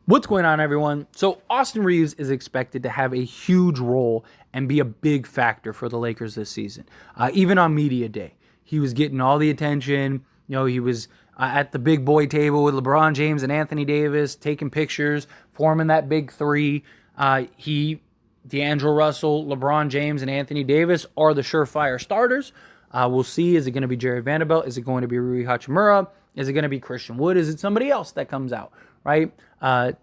What's going on, everyone? So Austin Reaves is expected to have a huge role and be a big factor for the Lakers this season. Even on media day, he was getting all the attention. He was at the big boy table with LeBron James and Anthony Davis, taking pictures, forming that big three. D'Angelo Russell, LeBron James, and Anthony Davis are the surefire starters. We'll see. Is it going to be Jared Vanderbilt? Is it going to be Rui Hachimura? Is it going to be Christian Wood? Is it somebody else that comes out? Right?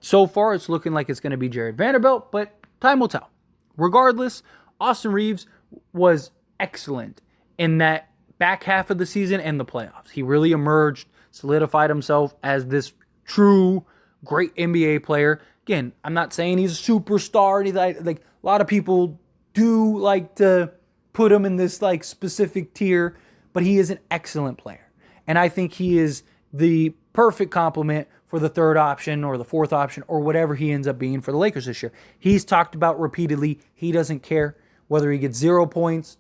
So far, it's looking like it's going to be Jared Vanderbilt, but time will tell. Regardless, Austin Reaves was excellent in that back half of the season and the playoffs. He really emerged, solidified himself as this true great NBA player. Again, I'm not saying he's a superstar. Like a lot of people do like to put him in this like specific tier, but he is an excellent player. And I think he is the perfect complement for the third option or the fourth option or whatever he ends up being for the Lakers this year. He's talked about repeatedly, he doesn't care whether he gets 0 points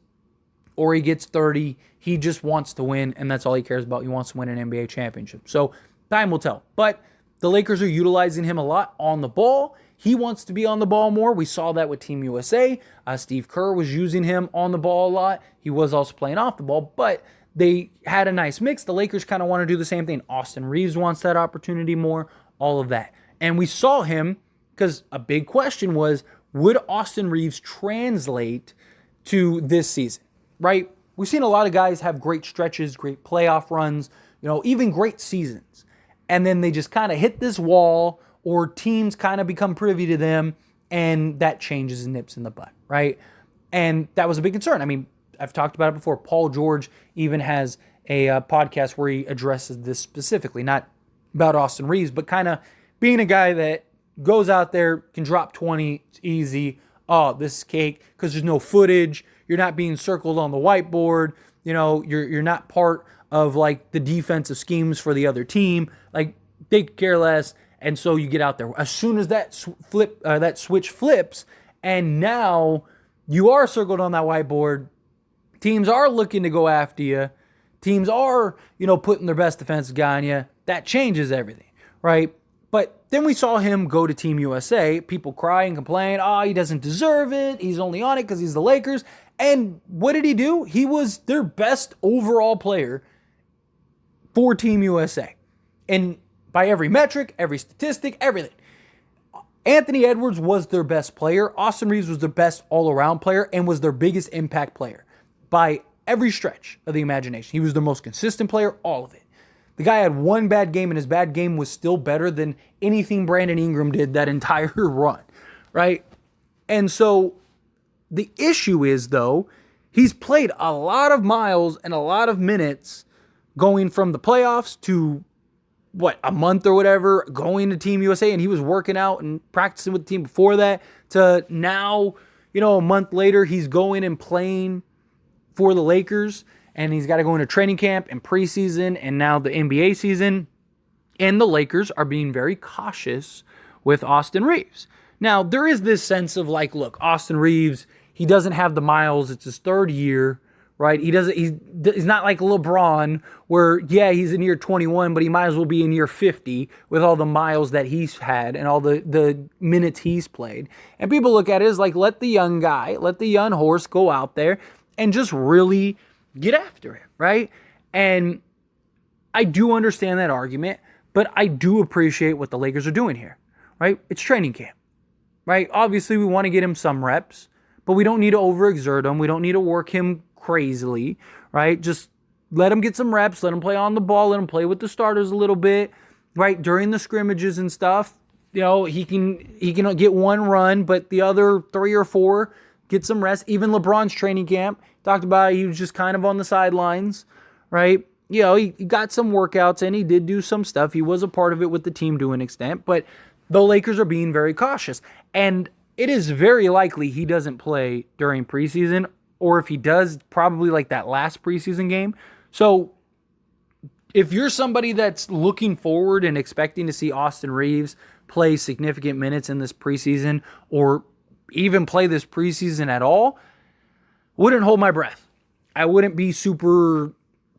or he gets 30. He just wants to win, and that's all he cares about. He wants to win an NBA championship. So time will tell. But the Lakers are utilizing him a lot on the ball. He wants to be on the ball more. We saw that with Team USA. Steve Kerr was using him on the ball a lot. He was also playing off the ball, but they had a nice mix. The Lakers kind of want to do the same thing. Austin Reaves wants that opportunity more, all of that. And we saw him because a big question was, would Austin Reaves translate to this season, right? We've seen a lot of guys have great stretches, great playoff runs, even great seasons. And then they just kind of hit this wall or teams kind of become privy to them and that changes and nips in the butt, right? And that was a big concern. I mean, I've talked about it before. Paul George even has a podcast where he addresses this specifically, not about Austin Reaves, but kind of being a guy that goes out there, can drop 20, it's easy. Oh, this is cake because there's no footage. You're not being circled on the whiteboard. You're not part of like the defensive schemes for the other team. Like they care less, and so you get out there. As soon as that switch flips, and now you are circled on that whiteboard. Teams are looking to go after you. Teams are, putting their best defensive guy on you. That changes everything, right? But then we saw him go to Team USA. People cry and complain, he doesn't deserve it. He's only on it because he's the Lakers. And what did he do? He was their best overall player for Team USA. And by every metric, every statistic, everything. Anthony Edwards was their best player. Austin Reaves was their best all-around player and was their biggest impact player by every stretch of the imagination. He was the most consistent player, all of it. The guy had one bad game, and his bad game was still better than anything Brandon Ingram did that entire run, right? And so the issue is, though, he's played a lot of miles and a lot of minutes going from the playoffs to, a month or whatever, going to Team USA, and he was working out and practicing with the team before that, to now, a month later, he's going and playing for the Lakers, and he's got to go into training camp and preseason and now the NBA season. And the Lakers are being very cautious with Austin Reaves. Now, there is this sense of like, look, Austin Reaves, he doesn't have the miles. It's his third year, right? He's not like LeBron where, he's in year 21, but he might as well be in year 50 with all the miles that he's had and all the minutes he's played. And people look at it as like, let the young horse go out there and just really get after it, right? And I do understand that argument, but I do appreciate what the Lakers are doing here, right? It's training camp, right? Obviously, we want to get him some reps, but we don't need to overexert him. We don't need to work him crazily, right? Just let him get some reps, let him play on the ball, let him play with the starters a little bit, right? During the scrimmages and stuff, he can get one run, but the other 3 or 4 get some rest. Even LeBron's training camp, talked about he was just kind of on the sidelines, right? He got some workouts and he did do some stuff. He was a part of it with the team to an extent, but the Lakers are being very cautious. And it is very likely he doesn't play during preseason, or if he does, probably like that last preseason game. So if you're somebody that's looking forward and expecting to see Austin Reaves play significant minutes in this preseason or even play this preseason at all, wouldn't hold my breath. I wouldn't be super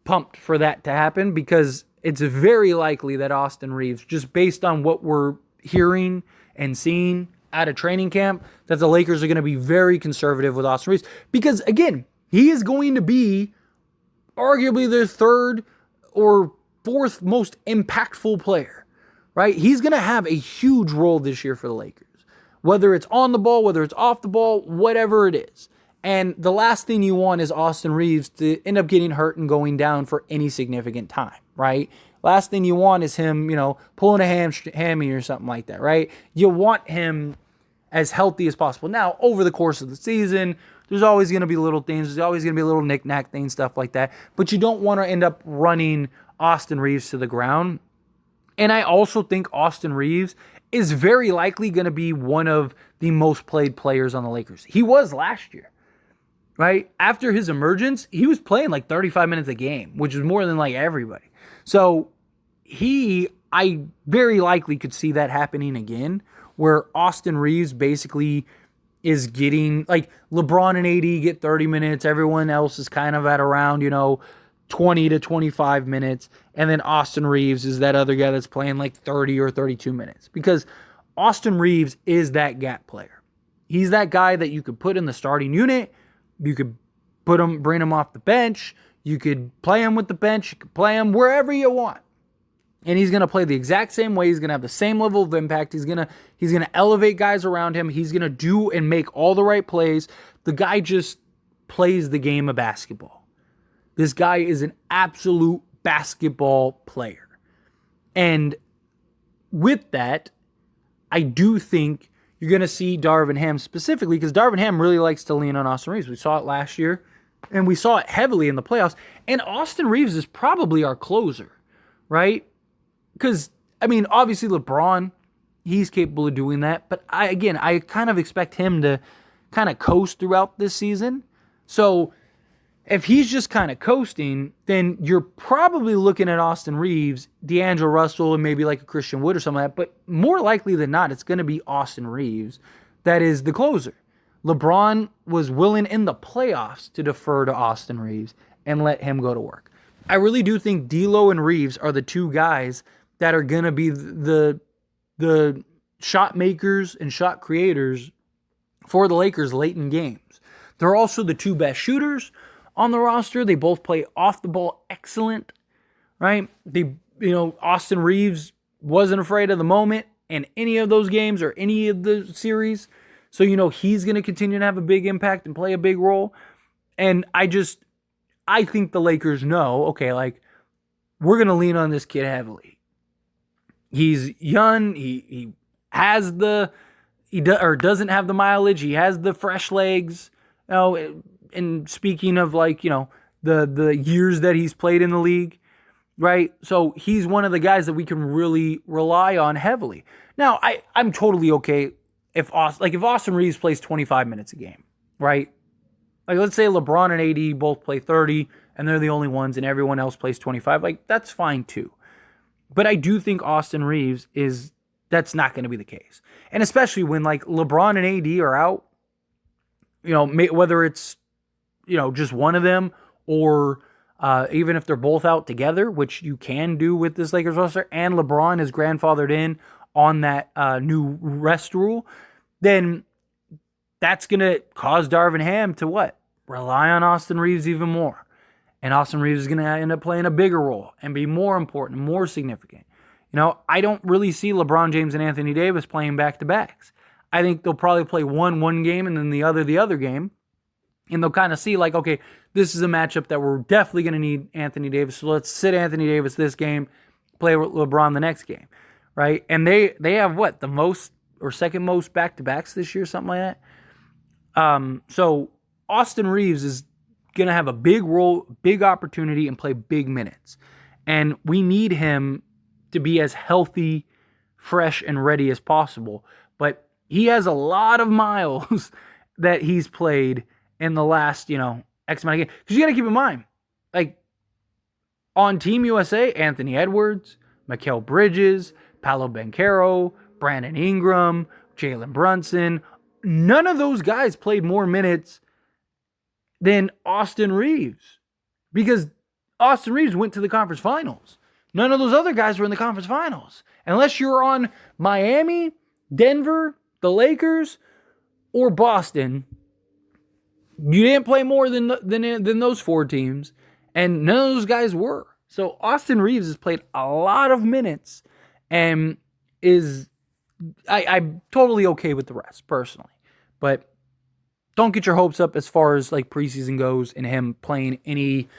pumped for that to happen because it's very likely that Austin Reaves, just based on what we're hearing and seeing out of training camp that the Lakers are going to be very conservative with Austin Reaves. Because, again, he is going to be arguably their third or fourth most impactful player, right? He's going to have a huge role this year for the Lakers. Whether it's on the ball, whether it's off the ball, whatever it is. And the last thing you want is Austin Reaves to end up getting hurt and going down for any significant time, right? Last thing you want is him, pulling a hammy or something like that, right? You want him as healthy as possible. Now, over the course of the season, there's always going to be little things. There's always going to be little knick-knack things, stuff like that. But you don't want to end up running Austin Reaves to the ground. And I also think Austin Reaves is very likely going to be one of the most played players on the Lakers. He was last year, right? After his emergence, he was playing like 35 minutes a game, which is more than like everybody. So I very likely could see that happening again, where Austin Reaves basically is getting, like, LeBron and AD get 30 minutes. Everyone else is kind of at around, 20 to 25 minutes. And then Austin Reaves is that other guy that's playing like 30 or 32 minutes. Because Austin Reaves is that gap player. He's that guy that you could put in the starting unit. You could bring him off the bench. You could play him with the bench. You could play him wherever you want. And he's going to play the exact same way. He's going to have the same level of impact. He's going to elevate guys around him. He's going to do and make all the right plays. The guy just plays the game of basketball. This guy is an absolute basketball player. And with that, I do think you're going to see Darvin Ham specifically, because Darvin Ham really likes to lean on Austin Reaves. We saw it last year, and we saw it heavily in the playoffs. And Austin Reaves is probably our closer, right? Because, obviously LeBron, he's capable of doing that. But I kind of expect him to kind of coast throughout this season. So if he's just kind of coasting, then you're probably looking at Austin Reaves, D'Angelo Russell, and maybe like a Christian Wood or something like that. But more likely than not, it's going to be Austin Reaves that is the closer. LeBron was willing in the playoffs to defer to Austin Reaves and let him go to work. I really do think D'Lo and Reeves are the two guys that are going to be the shot makers and shot creators for the Lakers late in games. They're also the two best shooters on the roster. They both play off the ball excellent, right? Austin Reaves wasn't afraid of the moment in any of those games or any of the series. So, he's going to continue to have a big impact and play a big role. And I think the Lakers know, okay, like, we're going to lean on this kid heavily. He's young. He doesn't have the mileage. He has the fresh legs. And speaking of, like, the years that he's played in the league, right? So he's one of the guys that we can really rely on heavily. Now, I'm totally okay if Austin Reaves plays 25 minutes a game, right? Like, let's say LeBron and AD both play 30, and they're the only ones, and everyone else plays 25. Like, that's fine too. But I do think Austin Reaves that's not going to be the case. And especially when, like, LeBron and AD are out, whether it's, just one of them, or even if they're both out together, which you can do with this Lakers roster, and LeBron is grandfathered in on that new rest rule, then that's going to cause Darvin Ham to what? Rely on Austin Reaves even more. And Austin Reaves is going to end up playing a bigger role and be more important, more significant. I don't really see LeBron James and Anthony Davis playing back-to-backs. I think they'll probably play one game and then the other game. And they'll kind of see, like, okay, this is a matchup that we're definitely going to need Anthony Davis. So let's sit Anthony Davis this game, play LeBron the next game, right? And they have what, the most or second most back-to-backs this year, something like that. So Austin Reaves is going to have a big role, big opportunity, and play big minutes. And we need him to be as healthy, fresh, and ready as possible. But he has a lot of miles that he's played in the last, X amount of games. Because you got to keep in mind, like, on Team USA, Anthony Edwards, Mikal Bridges, Paolo Banchero, Brandon Ingram, Jalen Brunson, none of those guys played more minutes than Austin Reaves, because Austin Reaves went to the conference finals. None of those other guys were in the conference finals. Unless you're on Miami, Denver, the Lakers, or Boston, you didn't play more than those 4 teams, and none of those guys were. So Austin Reaves has played a lot of minutes and is I'm totally okay with the rest, personally. But don't get your hopes up as far as like preseason goes and him playing any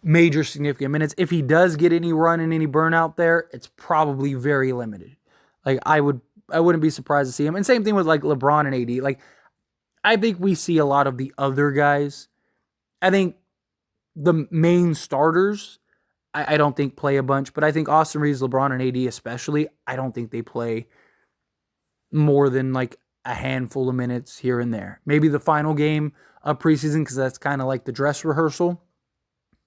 major significant minutes. If he does get any run and any burnout there, it's probably very limited. Like I wouldn't be surprised to see him. And same thing with like LeBron and AD. Like I think we see a lot of the other guys. I think the main starters, I don't think play a bunch, but I think Austin Reaves, LeBron, and AD especially, I don't think they play more than like a handful of minutes here and there. Maybe the final game of preseason, because that's kind of like the dress rehearsal.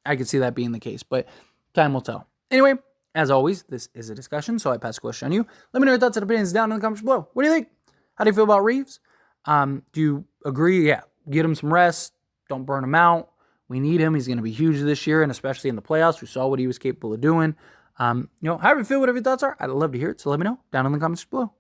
I could see that being the case, but time will tell. Anyway, as always, this is a discussion, so I pass the question on you. Let me know your thoughts and opinions down in the comments below. What do you think? How do you feel about Reeves? Do you agree? Yeah, get him some rest. Don't burn him out. We need him. He's going to be huge this year, and especially in the playoffs. We saw what he was capable of doing. However you feel, whatever your thoughts are, I'd love to hear it. So let me know down in the comments below.